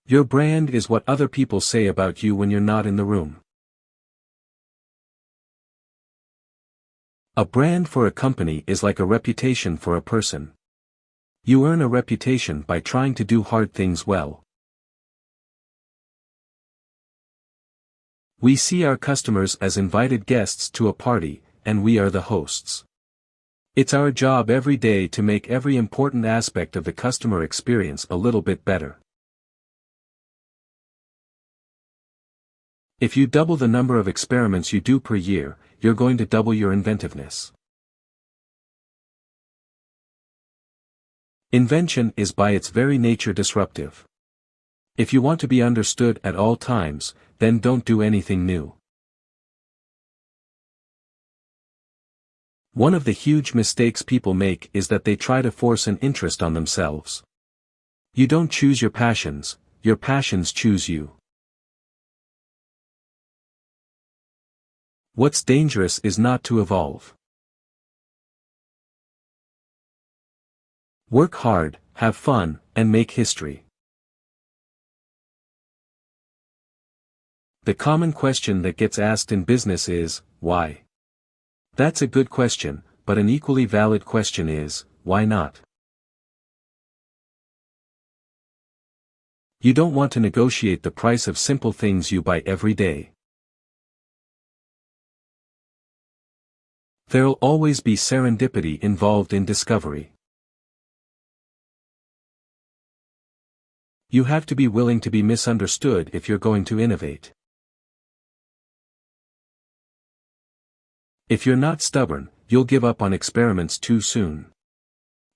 Your brand is what other people say about you when you're not in the room. A brand for a company is like a reputation for a person. You earn a reputation by trying to do hard things well. We see our customers as invited guests to a party, and we are the hosts. It's our job every day to make every important aspect of the customer experience a little bit better. If you double the number of experiments you do per year, you're going to double your inventiveness. Invention is by its very nature disruptive. If you want to be understood at all times, then don't do anything new. One of the huge mistakes people make is that they try to force an interest on themselves. You don't choose your passions choose you. What's dangerous is not to evolve. Work hard, have fun, and make history. The common question that gets asked in business is, why? That's a good question, but an equally valid question is, why not? You don't want to negotiate the price of simple things you buy every day. There'll always be serendipity involved in discovery. You have to be willing to be misunderstood if you're going to innovate. If you're not stubborn, you'll give up on experiments too soon.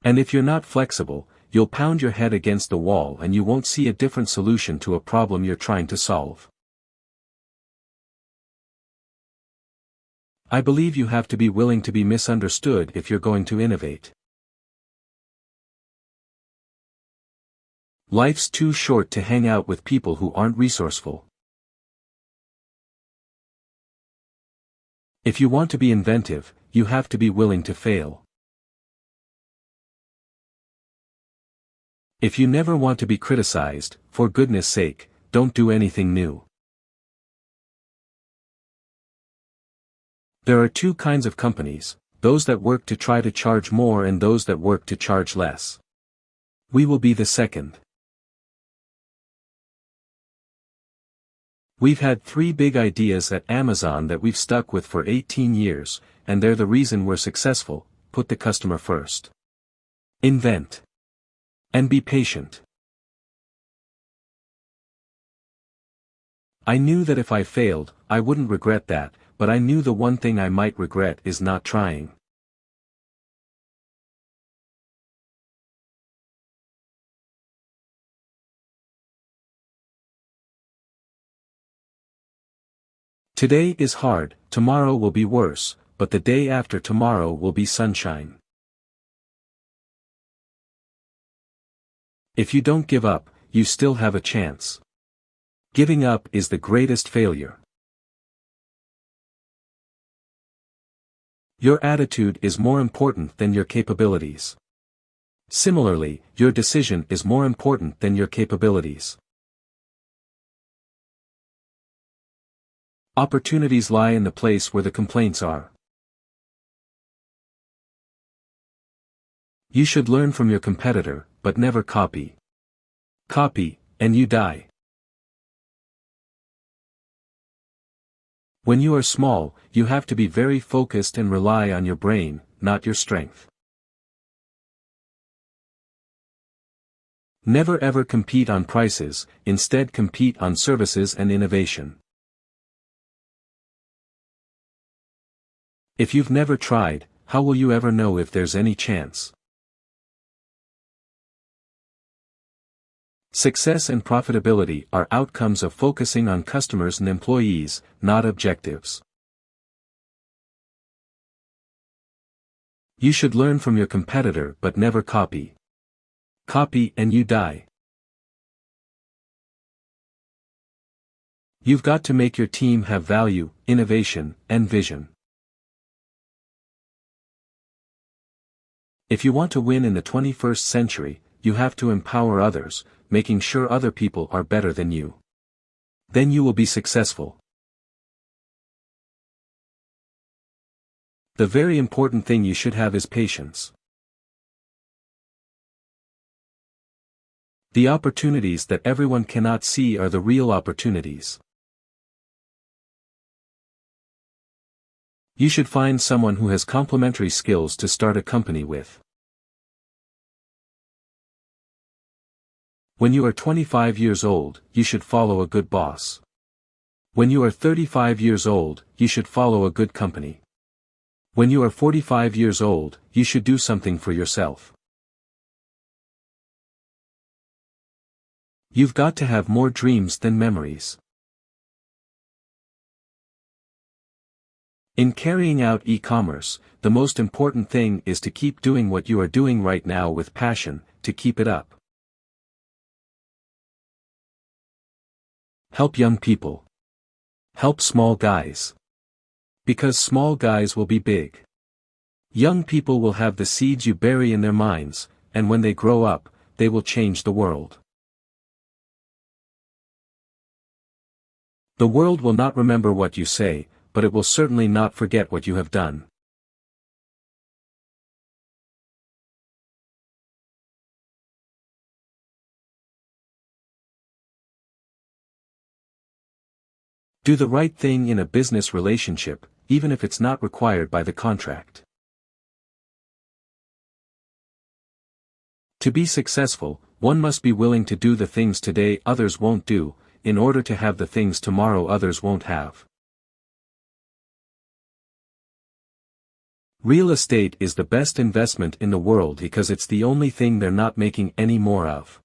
And if you're not flexible, you'll pound your head against the wall and you won't see a different solution to a problem you're trying to solve. I believe you have to be willing to be misunderstood if you're going to innovate. Life's too short to hang out with people who aren't resourceful. If you want to be inventive, you have to be willing to fail. If you never want to be criticized, for goodness sake, don't do anything new. There are two kinds of companies, those that work to try to charge more and those that work to charge less. We will be the second. We've had 3 big ideas at Amazon that we've stuck with for 18 years, and they're the reason we're successful. Put the customer first. Invent. And be patient. I knew that if I failed, I wouldn't regret that, but I knew the one thing I might regret is not trying. Today is hard, tomorrow will be worse, but the day after tomorrow will be sunshine. If you don't give up, you still have a chance. Giving up is the greatest failure. Your attitude is more important than your capabilities. Similarly, your decision is more important than your capabilities. Opportunities lie in the place where the complaints are. You should learn from your competitor, but never copy. Copy, and you die. When you are small, you have to be very focused and rely on your brain, not your strength. Never ever compete on prices, instead compete on services and innovation. If you've never tried, how will you ever know if there's any chance? Success and profitability are outcomes of focusing on customers and employees, not objectives. You should learn from your competitor but never copy. Copy and you die. You've got to make your team have value, innovation, and vision. If you want to win in the 21st century, you have to empower others, making sure other people are better than you. Then you will be successful. The very important thing you should have is patience. The opportunities that everyone cannot see are the real opportunities. You should find someone who has complementary skills to start a company with. When you are 25 years old, you should follow a good boss. When you are 35 years old, you should follow a good company. When you are 45 years old, you should do something for yourself. You've got to have more dreams than memories. In carrying out e-commerce, the most important thing is to keep doing what you are doing right now with passion, to keep it up. Help young people. Help small guys. Because small guys will be big. Young people will have the seeds you bury in their minds, and when they grow up, they will change the world. The world will not remember what you say, but it will certainly not forget what you have done. Do the right thing in a business relationship, even if it's not required by the contract. To be successful, one must be willing to do the things today others won't do, in order to have the things tomorrow others won't have. Real estate is the best investment in the world because it's the only thing they're not making any more of.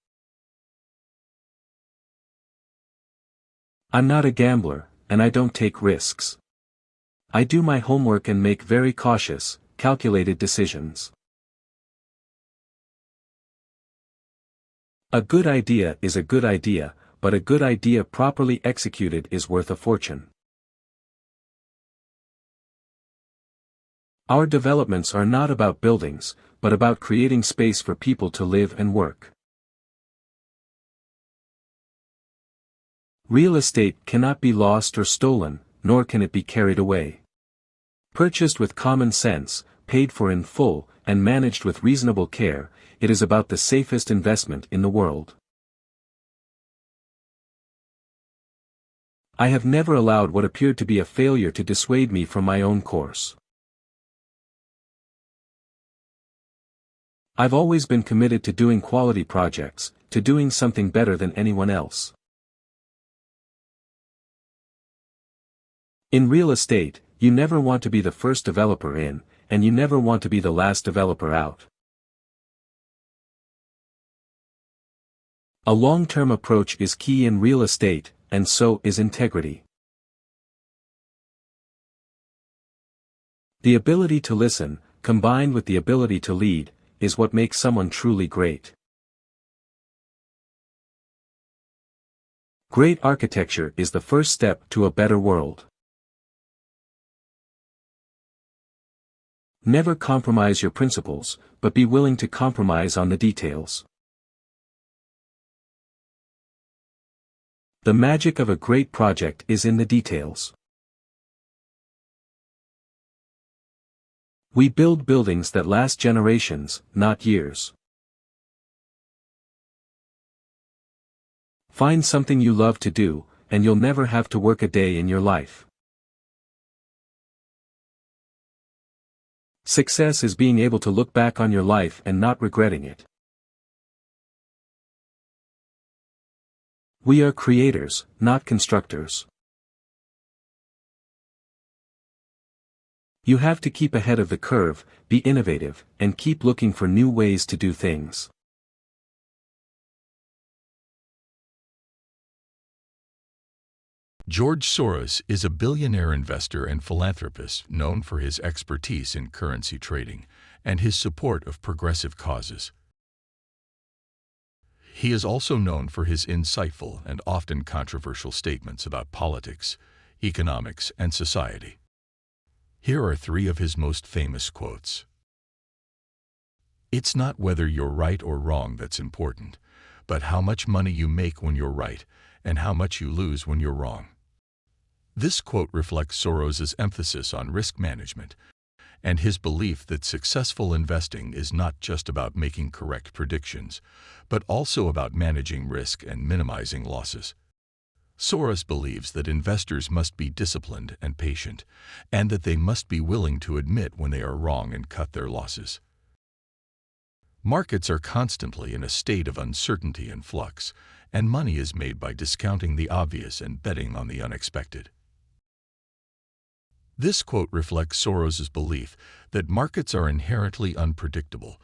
I'm not a gambler, and I don't take risks. I do my homework and make very cautious, calculated decisions. A good idea is a good idea, but a good idea properly executed is worth a fortune. Our developments are not about buildings, but about creating space for people to live and work. Real estate cannot be lost or stolen, nor can it be carried away. Purchased with common sense, paid for in full, and managed with reasonable care, it is about the safest investment in the world. I have never allowed what appeared to be a failure to dissuade me from my own course. I've always been committed to doing quality projects, to doing something better than anyone else. In real estate, you never want to be the first developer in, and you never want to be the last developer out. A long-term approach is key in real estate, and so is integrity. The ability to listen, combined with the ability to lead, is what makes someone truly great. Great architecture is the first step to a better world. Never compromise your principles, but be willing to compromise on the details. The magic of a great project is in the details. We build buildings that last generations, not years. Find something you love to do, and you'll never have to work a day in your life. Success is being able to look back on your life and not regretting it. We are creators, not constructors. You have to keep ahead of the curve, be innovative, and keep looking for new ways to do things. George Soros is a billionaire investor and philanthropist known for his expertise in currency trading and his support of progressive causes. He is also known for his insightful and often controversial statements about politics, economics, and society. Here are 3 of his most famous quotes. "It's not whether you're right or wrong that's important, but how much money you make when you're right and how much you lose when you're wrong. This quote reflects Soros's emphasis on risk management and his belief that successful investing is not just about making correct predictions, but also about managing risk and minimizing losses. Soros believes that investors must be disciplined and patient, and that they must be willing to admit when they are wrong and cut their losses. Markets are constantly in a state of uncertainty and flux, and money is made by discounting the obvious and betting on the unexpected. This quote reflects Soros's belief that markets are inherently unpredictable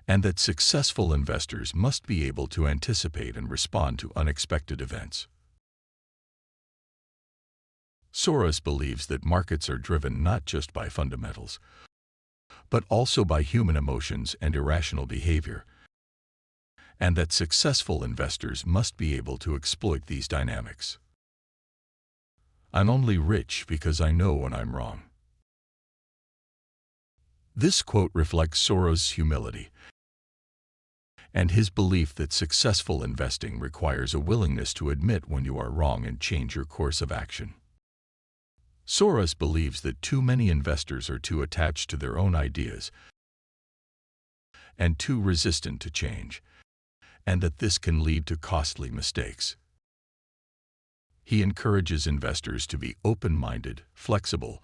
and that successful investors must be able to anticipate and respond to unexpected events. Soros believes that markets are driven not just by fundamentals, but also by human emotions and irrational behavior, and that successful investors must be able to exploit these dynamics. I'm only rich because I know when I'm wrong. This quote reflects Soros' humility and his belief that successful investing requires a willingness to admit when you are wrong and change your course of action. Soros believes that too many investors are too attached to their own ideas and too resistant to change, and that this can lead to costly mistakes. He encourages investors to be open-minded, flexible,